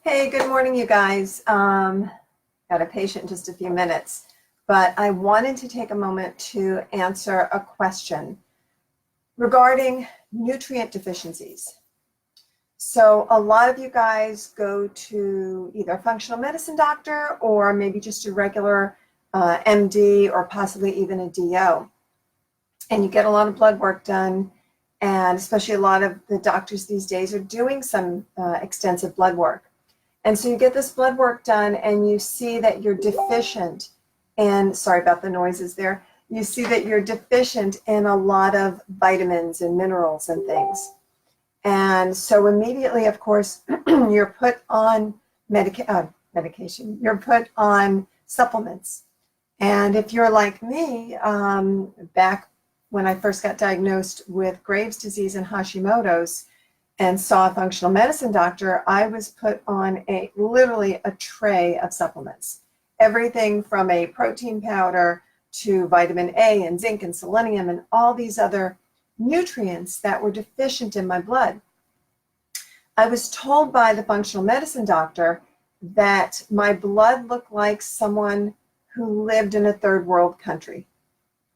Hey, good morning, you guys. Got a patient in just a few minutes, but I wanted to take a moment to answer a question regarding nutrient deficiencies. So a lot of you guys go to either a functional medicine doctor or maybe just a regular MD or possibly even a DO. And you get a lot of blood work done, and especially a lot of the doctors these days are doing some extensive blood work. And so you get this blood work done and you see that you're deficient, and sorry about the noises there, you see that you're deficient in a lot of vitamins and minerals and things. And so immediately, of course, you're put on medication, you're put on supplements. And if you're like me, back when I first got diagnosed with Graves' disease and Hashimoto's, and saw a functional medicine doctor, I was put on literally a tray of supplements. Everything from a protein powder to vitamin A and zinc and selenium and all these other nutrients that were deficient in my blood. I was told by the functional medicine doctor that my blood looked like someone who lived in a third world country.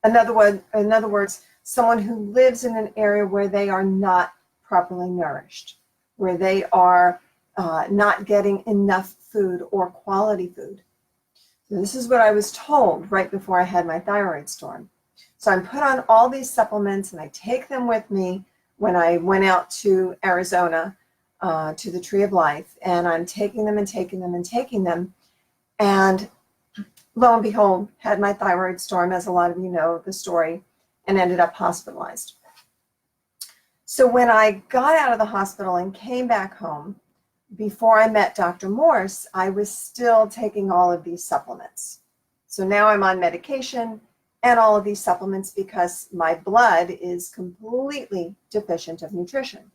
In other words, someone who lives in an area where they are not properly nourished, where they are not getting enough food or quality food. So this is what I was told right before I had my thyroid storm. So I'm put on all these supplements and I take them with me when I went out to Arizona to the Tree of Life, and I'm taking them and taking them and taking them. And lo and behold, had my thyroid storm, as a lot of you know the story, and ended up hospitalized. So when I got out of the hospital and came back home, before I met Dr. Morse, I was still taking all of these supplements. So now I'm on medication and all of these supplements because my blood is completely deficient of nutrition.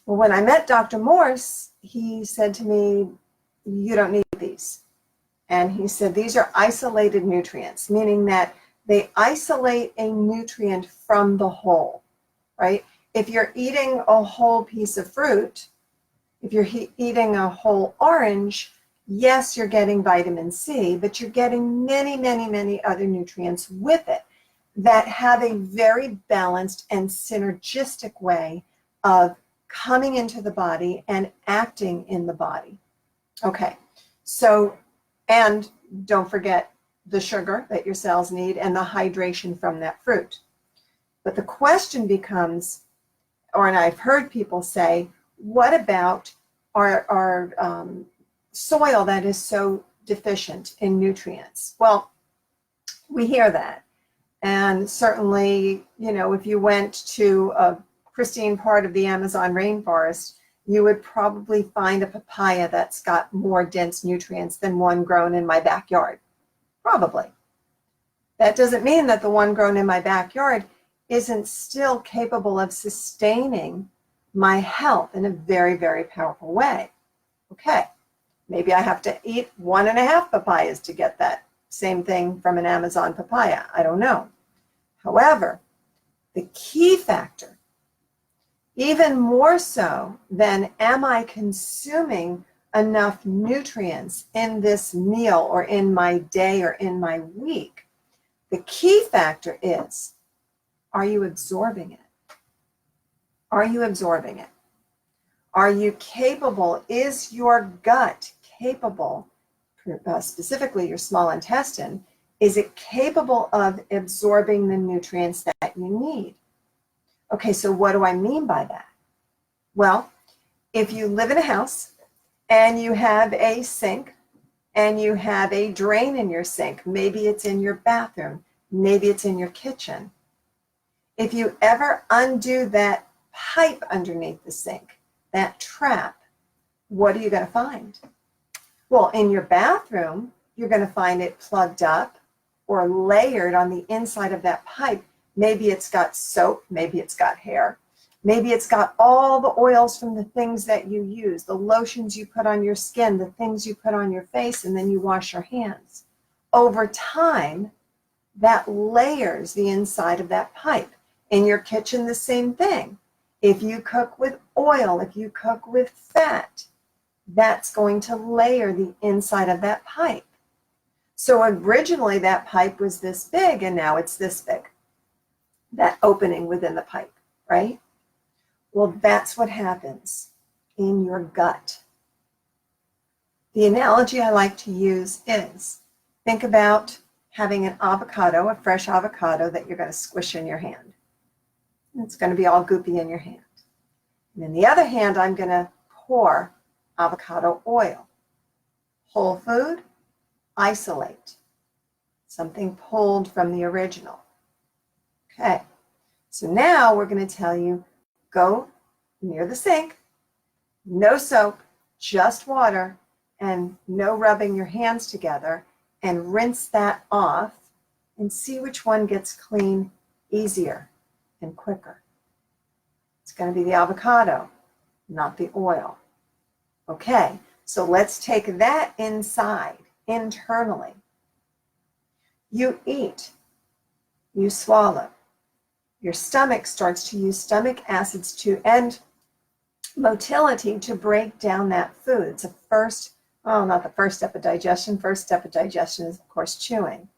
Well, when I met Dr. Morse, he said to me, "You don't need these." And he said, "These are isolated nutrients," meaning that they isolate a nutrient from the whole. Right? If you're eating a whole piece of fruit, if you're eating a whole orange, yes, you're getting vitamin C, but you're getting many, many, many other nutrients with it that have a very balanced and synergistic way of coming into the body and acting in the body. Okay, so, and don't forget the sugar that your cells need and the hydration from that fruit. But the question becomes, and I've heard people say, what about our soil that is so deficient in nutrients? Well, we hear that. And certainly, if you went to a pristine part of the Amazon rainforest, you would probably find a papaya that's got more dense nutrients than one grown in my backyard. Probably. That doesn't mean that the one grown in my backyard isn't still capable of sustaining my health in a very, very powerful way. Okay, maybe I have to eat 1.5 papayas to get that same thing from an Amazon papaya. I don't know. However, the key factor, even more so than am I consuming enough nutrients in this meal or in my day or in my week, the key factor is, are you absorbing it? Are you absorbing it? Are you capable? Is your gut capable, specifically your small intestine, is it capable of absorbing the nutrients that you need? Okay, so what do I mean by that? Well, if you live in a house and you have a sink and you have a drain in your sink, maybe it's in your bathroom, maybe it's in your kitchen. If you ever undo that pipe underneath the sink, that trap, what are you going to find? Well, in your bathroom, you're going to find it plugged up or layered on the inside of that pipe. Maybe it's got soap, maybe it's got hair, maybe it's got all the oils from the things that you use, the lotions you put on your skin, the things you put on your face, and then you wash your hands. Over time, that layers the inside of that pipe. In your kitchen, the same thing. If you cook with oil, if you cook with fat, that's going to layer the inside of that pipe. So originally that pipe was this big and now it's this big, that opening within the pipe, right? Well, that's what happens in your gut. The analogy I like to use is, think about having an avocado, a fresh avocado that you're going to squish in your hand. It's going to be all goopy in your hand. And in the other hand, I'm going to pour avocado oil. Whole food, isolate. Something pulled from the original. Okay, so now we're going to tell you, go near the sink, no soap, just water, and no rubbing your hands together, and rinse that off and see which one gets clean easier and quicker. It's going to be the avocado, not the oil. Okay, so let's take that inside, internally. You eat, you swallow. Your stomach starts to use stomach acids and motility to break down that food. It's a not the first step of digestion. First step of digestion is, of course, chewing.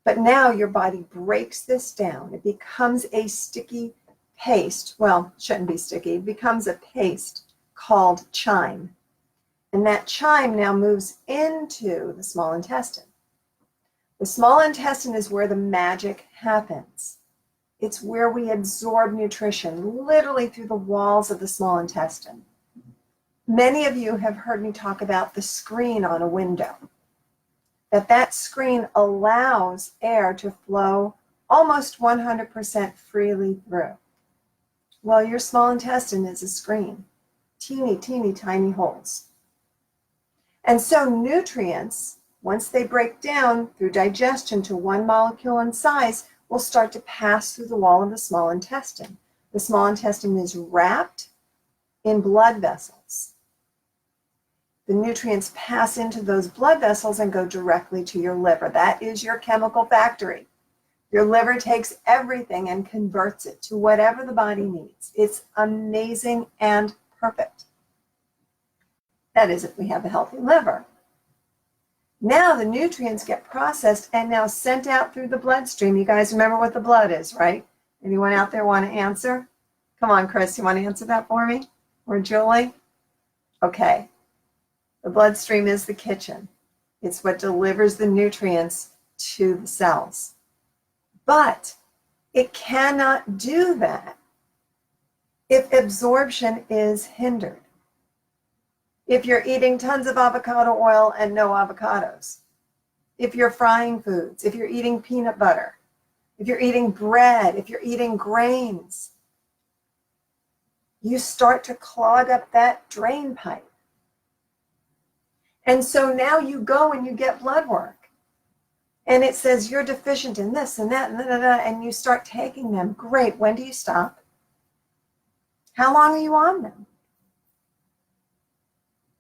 But now your body breaks this down. It becomes a sticky paste. Well, it shouldn't be sticky. It becomes a paste called chyme. And that chyme now moves into the small intestine. The small intestine is where the magic happens. It's where we absorb nutrition, literally through the walls of the small intestine. Many of you have heard me talk about the screen on a window, that screen allows air to flow almost 100% freely through. Well, your small intestine is a screen, teeny, teeny, tiny holes. And so nutrients, once they break down through digestion to one molecule in size, will start to pass through the wall of the small intestine. The small intestine is wrapped in blood vessels. The nutrients pass into those blood vessels and go directly to your liver. That is your chemical factory. Your liver takes everything and converts it to whatever the body needs. It's amazing and perfect. That is, if we have a healthy liver. Now the nutrients get processed and now sent out through the bloodstream. You guys remember what the blood is, right? Anyone out there want to answer? Come on, Chris, you want to answer that for me? Or Julie? Okay. The bloodstream is the kitchen. It's what delivers the nutrients to the cells. But it cannot do that if absorption is hindered. If you're eating tons of avocado oil and no avocados, if you're frying foods, if you're eating peanut butter, if you're eating bread, if you're eating grains, you start to clog up that drain pipe. And so now you go and you get blood work. And it says you're deficient in this and that, and you start taking them. Great. When do you stop? How long are you on them?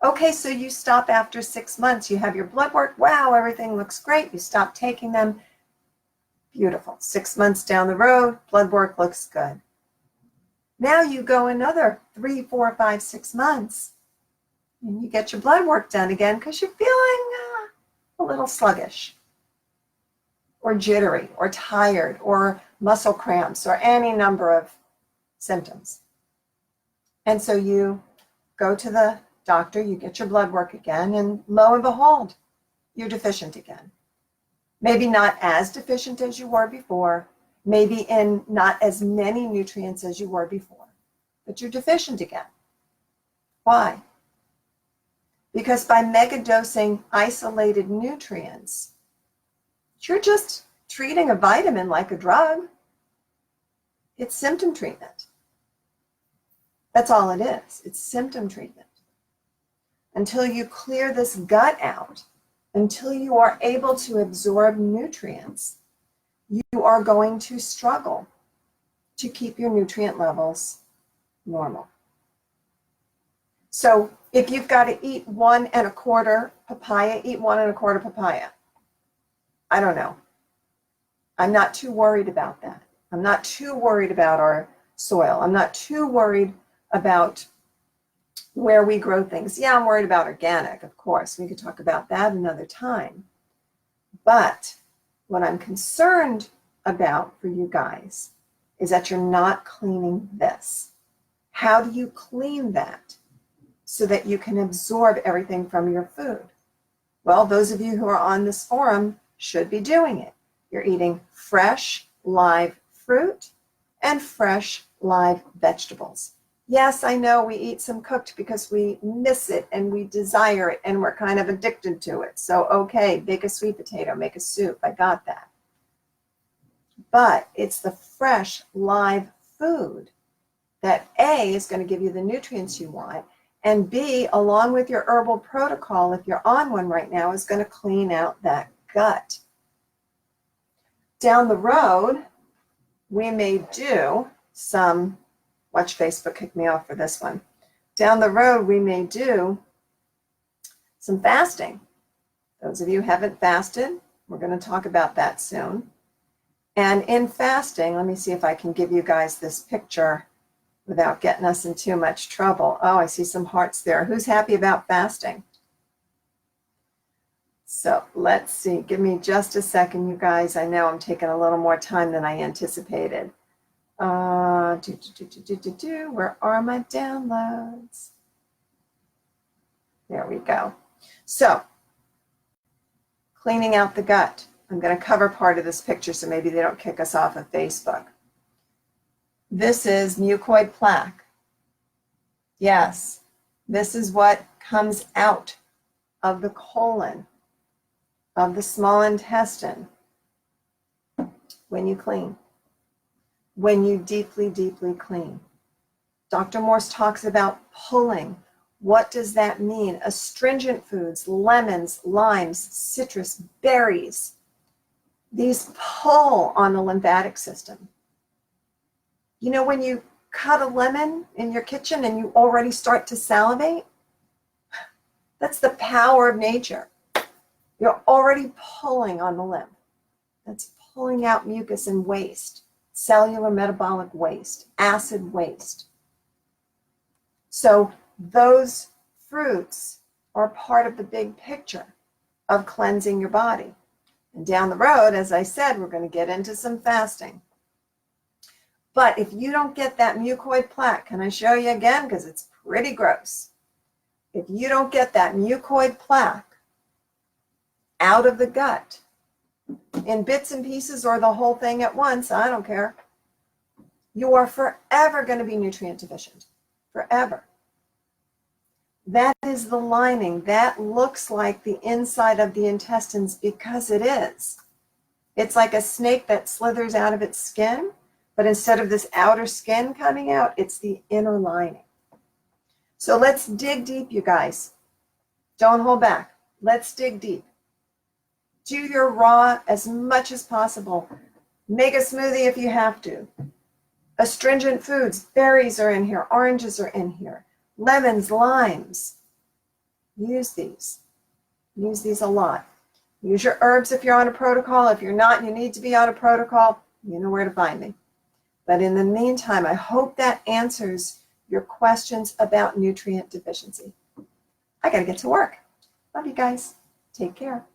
Okay, so you stop after 6 months. You have your blood work. Wow, everything looks great. You stop taking them. Beautiful. 6 months down the road, blood work looks good. Now you go another 3, 4, 5, 6 months, and you get your blood work done again because you're feeling a little sluggish or jittery or tired or muscle cramps or any number of symptoms. And so you go to the doctor, you get your blood work again, and lo and behold, you're deficient again. Maybe not as deficient as you were before, maybe in not as many nutrients as you were before, but you're deficient again. Why? Because by megadosing isolated nutrients, you're just treating a vitamin like a drug. It's symptom treatment. That's all it is. It's symptom treatment. Until you clear this gut out, until you are able to absorb nutrients, you are going to struggle to keep your nutrient levels normal. So if you've got to eat 1 1/4 papaya, eat 1 1/4 papaya. I don't know. I'm not too worried about that. I'm not too worried about our soil. I'm not too worried about where we grow things. Yeah, I'm worried about organic, of course. We could talk about that another time. But what I'm concerned about for you guys is that you're not cleaning this. How do you clean that so that you can absorb everything from your food? Well, those of you who are on this forum should be doing it. You're eating fresh, live fruit and fresh, live vegetables. Yes, I know we eat some cooked because we miss it and we desire it and we're kind of addicted to it. So, okay, bake a sweet potato, make a soup. I got that. But it's the fresh, live food that A, is going to give you the nutrients you want, and B, along with your herbal protocol, if you're on one right now, is going to clean out that gut. Down the road, we may do some, watch Facebook kick me off for this one. Down the road, we may do some fasting. Those of you who haven't fasted, we're going to talk about that soon. And in fasting, let me see if I can give you guys this picture without getting us in too much trouble. Oh, I see some hearts there. Who's happy about fasting? So let's see. Give me just a second, you guys. I know I'm taking a little more time than I anticipated. Where are my downloads? There we go. So, cleaning out the gut. I'm going to cover part of this picture so maybe they don't kick us off of Facebook. This is mucoid plaque. Yes, this is what comes out of the colon, of the small intestine, when you clean, when you deeply, deeply clean. Dr. Morse talks about pulling. What does that mean? Astringent foods, lemons, limes, citrus, berries. These pull on the lymphatic system. You know, when you cut a lemon in your kitchen and you already start to salivate, that's the power of nature. You're already pulling on the lymph. That's pulling out mucus and waste, cellular metabolic waste, acid waste. So those fruits are part of the big picture of cleansing your body. And down the road, as I said, we're going to get into some fasting. But if you don't get that mucoid plaque, can I show you again? Because it's pretty gross. If you don't get that mucoid plaque out of the gut in bits and pieces or the whole thing at once, I don't care, you are forever going to be nutrient deficient. Forever. That is the lining. That looks like the inside of the intestines because it is. It's like a snake that slithers out of its skin, but instead of this outer skin coming out, it's the inner lining. So let's dig deep, you guys. Don't hold back. Let's dig deep. Do your raw as much as possible. Make a smoothie if you have to. Astringent foods, berries are in here, oranges are in here. Lemons, limes, use these. Use these a lot. Use your herbs if you're on a protocol. If you're not and you need to be on a protocol, you know where to find me. But in the meantime, I hope that answers your questions about nutrient deficiency. I got to get to work. Love you guys. Take care.